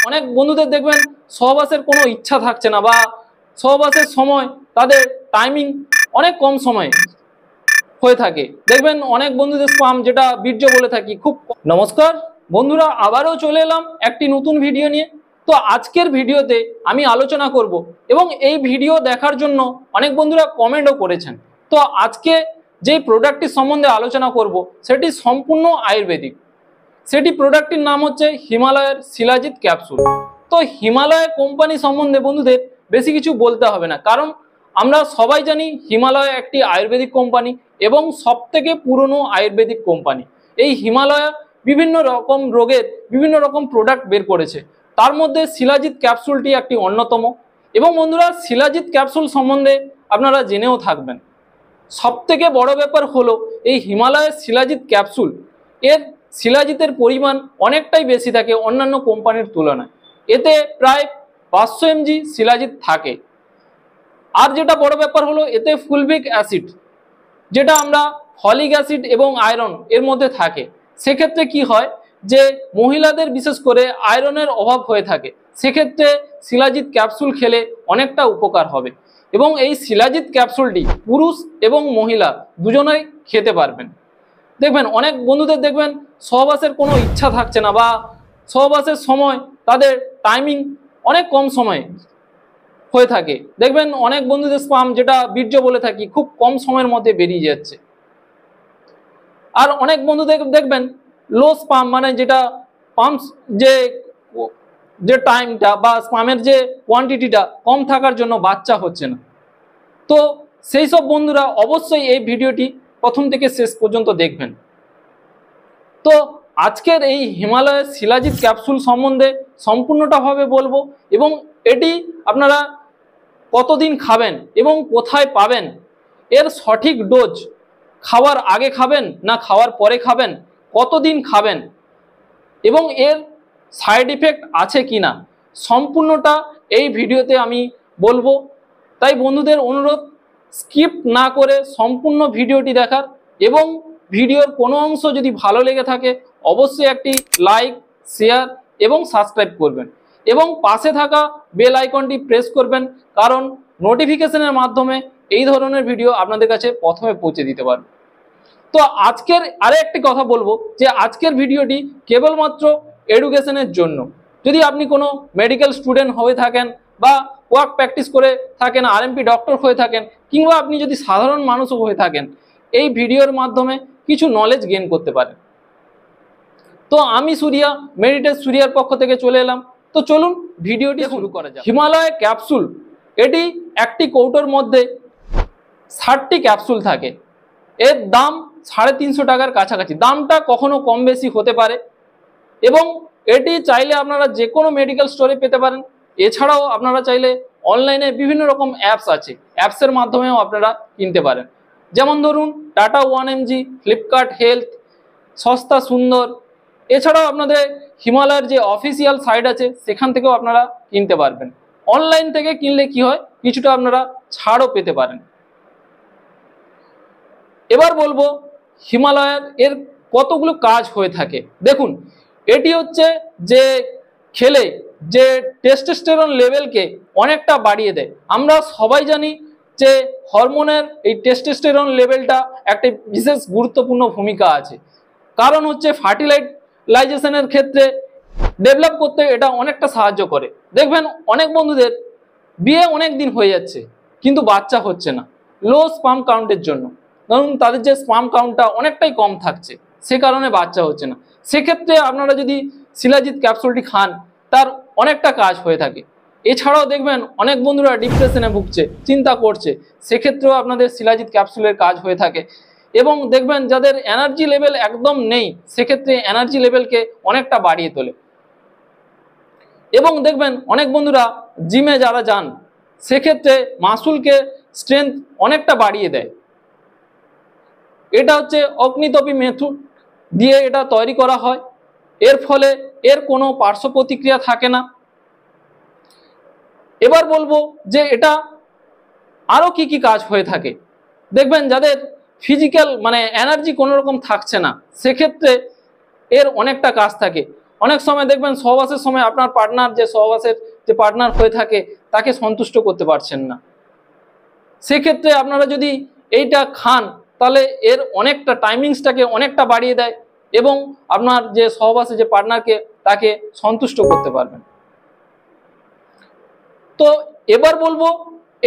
অনেক বন্ধুদের দেখবেন সহবাসের কোনো ইচ্ছা থাকছে না বা সহবাসের সময় তাদের টাইমিং অনেক কম সময়ে হয়ে থাকে। দেখবেন অনেক বন্ধুদের স্পাম যেটা বীর্য বলে থাকি খুব। নমস্কার বন্ধুরা, আবারও চলে এলাম একটি নতুন ভিডিও নিয়ে। তো আজকের ভিডিওতে আমি আলোচনা করব এবং এই ভিডিও দেখার জন্য অনেক বন্ধুরা কমেন্টও করেছেন। তো আজকে যেই প্রোডাক্টটির সম্বন্ধে আলোচনা করব সেটি সম্পূর্ণ আয়ুর্বেদিক। সেটি প্রোডাক্টটির নাম হচ্ছে হিমালয়ের শিলাজিৎ ক্যাপসুল। তো হিমালয় কোম্পানি সম্বন্ধে বন্ধুদের বেশি কিছু বলতে হবে না, কারণ আমরা সবাই জানি হিমালয় একটি আয়ুর্বেদিক কোম্পানি এবং সবথেকে পুরনো আয়ুর্বেদিক কোম্পানি। এই হিমালয় বিভিন্ন রকম রোগের বিভিন্ন রকম প্রোডাক্ট বের করেছে, তার মধ্যে শিলাজিৎ ক্যাপসুলটি একটি অন্যতম। এবং বন্ধুরা, শিলাজিৎ ক্যাপসুল সম্বন্ধে আপনারা জেনেও থাকবেন। সবথেকে বড় ব্যাপার হলো এই হিমালয়ের শিলাজিৎ ক্যাপসুল এর শিলাজিতের পরিমাণ অনেকটাই বেশি থাকে অন্যান্য কোম্পানির তুলনায়। এতে প্রায় 500 mg শিলাজিৎ থাকে। আর যেটা বড় ব্যাপার হলো এতে ফুলভিক অ্যাসিড, যেটা আমরা ফলিক অ্যাসিড এবং আয়রন এর মধ্যে থাকে। সেক্ষেত্রে কি হয় যে মহিলাদের বিশেষ করে আয়রনের অভাব হয়ে থাকে, সেক্ষেত্রে শিলাজিৎ ক্যাপসুল খেলে অনেকটা উপকার হবে। এবং এই শিলাজিৎ ক্যাপসুলটি পুরুষ এবং মহিলা দুজনেই খেতে পারবেন। দেখবেন অনেক বন্ধুদের দেখবেন সহবাসের কোনো ইচ্ছা থাকছে না বা সহবাসের সময় তাদের টাইমিং অনেক কম সময়ে হয়ে থাকে। দেখবেন অনেক বন্ধুদের স্পাম যেটা বীর্য বলে থাকি খুব কম সময়ের মধ্যে বেরিয়ে যাচ্ছে। আর অনেক বন্ধুদের দেখবেন লো স্পাম, মানে যেটা পাম্প যে টাইমটা বা স্পামের যে কোয়ান্টিটিটা কম থাকার জন্য বাচ্চা হচ্ছে না। তো সেই সব বন্ধুরা অবশ্যই এই ভিডিওটি প্রথম থেকে শেষ পর্যন্ত দেখবেন। তো আজকের এই হিমালয়ের শিলাজিৎ ক্যাপসুল সম্বন্ধে সম্পূর্ণটাভাবে বলবো এবং এটি আপনারা কতদিন খাবেন এবং কোথায় পাবেন, এর সঠিক ডোজ, খাওয়ার আগে খাবেন না খাওয়ার পরে খাবেন, কতদিন খাবেন এবং এর সাইড ইফেক্ট আছে কিনা, সম্পূর্ণটা এই ভিডিওতে আমি বলবো। তাই বন্ধুদের অনুরোধ স্কিপ না করে সম্পূর্ণ ভিডিওটি দেখার এবং ভিডিওর কোনো অংশ যদি ভালো লেগে থাকে অবশ্যই একটি লাইক, শেয়ার এবং সাবস্ক্রাইব করবেন এবং পাশে থাকা বেল আইকনটি প্রেস করবেন, কারণ নোটিফিকেশনের মাধ্যমে এই ধরনের ভিডিও আপনাদের কাছে প্রথমে পৌঁছে দিতে পারবে। তো আজকের আরেকটি কথা বলবো যে আজকের ভিডিওটি কেবলমাত্র এডুকেশনের জন্য। যদি আপনি কোনো মেডিকেল স্টুডেন্ট হয়ে থাকেন বা ওয়ার্ক প্র্যাকটিস করে থাকেন, আরএমপি ডক্টর হয়ে থাকেন, কিংবা আপনি যদি সাধারণ মানুষও হয়ে থাকেন, এই ভিডিওর মাধ্যমে কিছু নলেজ গেইন করতে পারেন। তো আমি সুরিয়া, মেডিটেট সুরিয়ার পক্ষ থেকে চলে এলাম। তো চলুন ভিডিওটি শুরু করা যাক। হিমালয় ক্যাপসুল, এটি একটি কৌটোর মধ্যে 60টি ক্যাপসুল থাকে। এর দাম 350 টাকার কাছাকাছি, দামটা কখনো কম বেশি হতে পারে। এবং এটি চাইলে আপনারা যে কোনো মেডিকেল স্টোরে পেতে পারেন। এছাড়াও আপনারা চাইলে অনলাইনে বিভিন্ন রকম অ্যাপস আছে, অ্যাপসের মাধ্যমেও আপনারা কিনতে পারেন। যেমন ধরুন টাটা 1mg, ফ্লিপকার্ট হেলথ, সস্তা সুন্দর। এছাড়াও আপনাদের হিমালয়ের যে অফিসিয়াল সাইট আছে সেখান থেকেও আপনারা কিনতে পারবেন। অনলাইন থেকে কিনলে কি হয়, কিছুটা আপনারা ছাড়ও পেতে পারেন। এবার বলবো হিমালয়ের এর কতগুলো কাজ হয়ে থাকে। দেখুন, এটি হচ্ছে যে খেলে যে টেস্টোস্টেরন লেভেলকে অনেকটা বাড়িয়ে দেয়। আমরা সবাই জানি যে হরমোনের এই টেস্টোস্টেরন লেভেলটা একটা বিশেষ গুরুত্বপূর্ণ ভূমিকা আছে, কারণ হচ্ছে ফার্টিলাইজেশনের ক্ষেত্রে ডেভেলপ করতে এটা অনেকটা সাহায্য করে। দেখবেন অনেক বন্ধুদের বিয়ে অনেক দিন হয়ে যাচ্ছে কিন্তু বাচ্চা হচ্ছে না, লো স্পাম কাউন্টের জন্য। ধরুন তাদের যে স্পাম কাউন্টটা অনেকটাই কম থাকছে, সে কারণে বাচ্চা হচ্ছে না। সেক্ষেত্রে আপনারা যদি শিলাজিৎ ক্যাপসুলটি খান, তার অনেকটা কাজ হয়ে থাকে। এছাড়াও দেখবেন অনেক বন্ধুরা ডিপ্রেশনে ভুগছে, চিন্তা করছে, সেক্ষেত্রেও আপনাদের শিলাজিৎ ক্যাপসুলের কাজ হয়ে থাকে। এবং দেখবেন যাদের এনার্জি লেভেল একদম নেই, সেক্ষেত্রে এনার্জি লেভেলকে অনেকটা বাড়িয়ে তোলে। এবং দেখবেন অনেক বন্ধুরা জিমে যারা যান, সেক্ষেত্রে মাসুলকে স্ট্রেংথ অনেকটা বাড়িয়ে দেয়। এটা হচ্ছে অগ্নিতপী মেথড দিয়ে এটা তৈরি করা হয়। এর ফলে এর কোনো পার্শ্ব প্রতিক্রিয়া থাকে না। এবার বলবো যে এটা আরো কি কি কাজ হয়ে থাকে। দেখবেন যাদের ফিজিক্যাল মানে এনার্জি কোনো রকম থাকছে না, সেক্ষেত্রে এর অনেকটা কাজ থাকে। অনেক সময় দেখবেন সহবাসের সময় আপনার পার্টনার যে সহবাসের যে পার্টনার হয়ে থাকে তাকে সন্তুষ্ট করতে পারছেন না। সেক্ষেত্রে আপনারা যদি এইটা খান তাহলে এর অনেকটা টাইমিংসটাকে অনেকটা বাড়িয়ে দেয় এবং আপনার যে সহবাসে যে পার্টনারকে তাকে সন্তুষ্ট করতে পারবেন। তো এবার বলবো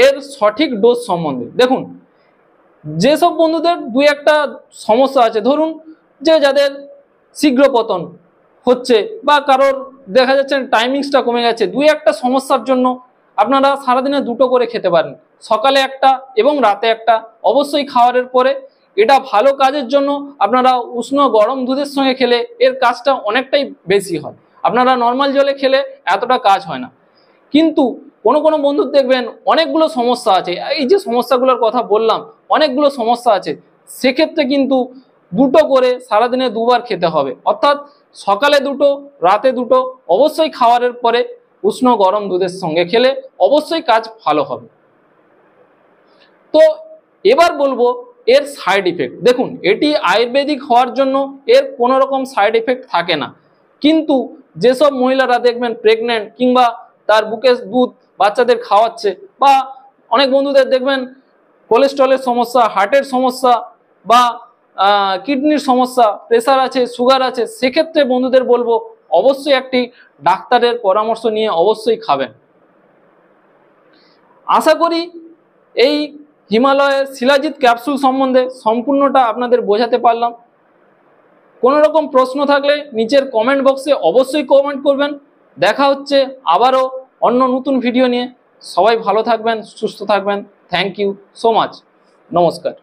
এর সঠিক ডোজ সম্বন্ধে। দেখুন, যেসব বন্ধুদের দুই একটা সমস্যা আছে, ধরুন যে যাদের শীঘ্র পতন হচ্ছে বা কারোর দেখা যাচ্ছে টাইমিংসটা কমে গেছে, দুই একটা সমস্যার জন্য আপনারা সারাদিনে দুটো করে খেতে পারেন, সকালে একটা এবং রাতে একটা, অবশ্যই খাওয়ারের পরে। এটা ভালো কাজের জন্য আপনারা উষ্ণ গরম দুধের সঙ্গে খেলে এর কাজটা অনেকটাই বেশি হয়। আপনারা নর্মাল জলে খেলে এতটা কাজ হয় না। কিন্তু কোনো কোনো বন্ধুর দেখবেন অনেকগুলো সমস্যা আছে, এই যে সমস্যাগুলোর কথা বললাম অনেকগুলো সমস্যা আছে, সেক্ষেত্রে কিন্তু দুটো করে সারাদিনে দুবার খেতে হবে, অর্থাৎ সকালে দুটো, রাতে দুটো, অবশ্যই খাওয়ারের পরে উষ্ণ গরম দুধের সঙ্গে খেলে অবশ্যই কাজ ভালো হবে। তো এবার বলবো এর সাইড ইফেক্ট। দেখুন, এটি আয়ুর্বেদিক হওয়ার জন্য এর কোনো রকম সাইড ইফেক্ট থাকে না, কিন্তু যেসব মহিলারা দেখবেন প্রেগনেন্ট কিংবা তার বুকের দুধ বাচ্চাদের খাওয়াচ্ছে, বা অনেক বন্ধুদের দেখবেন কোলেস্ট্রলের সমস্যা, হার্টের সমস্যা বা কিডনির সমস্যা, প্রেসার আছে, সুগার আছে, সেক্ষেত্রে বন্ধুদের বলবো অবশ্যই একটি ডাক্তারের পরামর্শ নিয়ে অবশ্যই খাবেন। আশা করি এই হিমালয়ের শিলাজিৎ ক্যাপসুল সম্বন্ধে সম্পূর্ণটা আপনাদের বোঝাতে পারলাম। কোনো রকম প্রশ্ন থাকলে নিচের কমেন্ট বক্সে অবশ্যই কমেন্ট করবেন। দেখা হচ্ছে আবারও অন্য নতুন ভিডিও নিয়ে। সবাই ভালো থাকবেন, সুস্থ থাকবেন। Thank you so much. নমস্কার।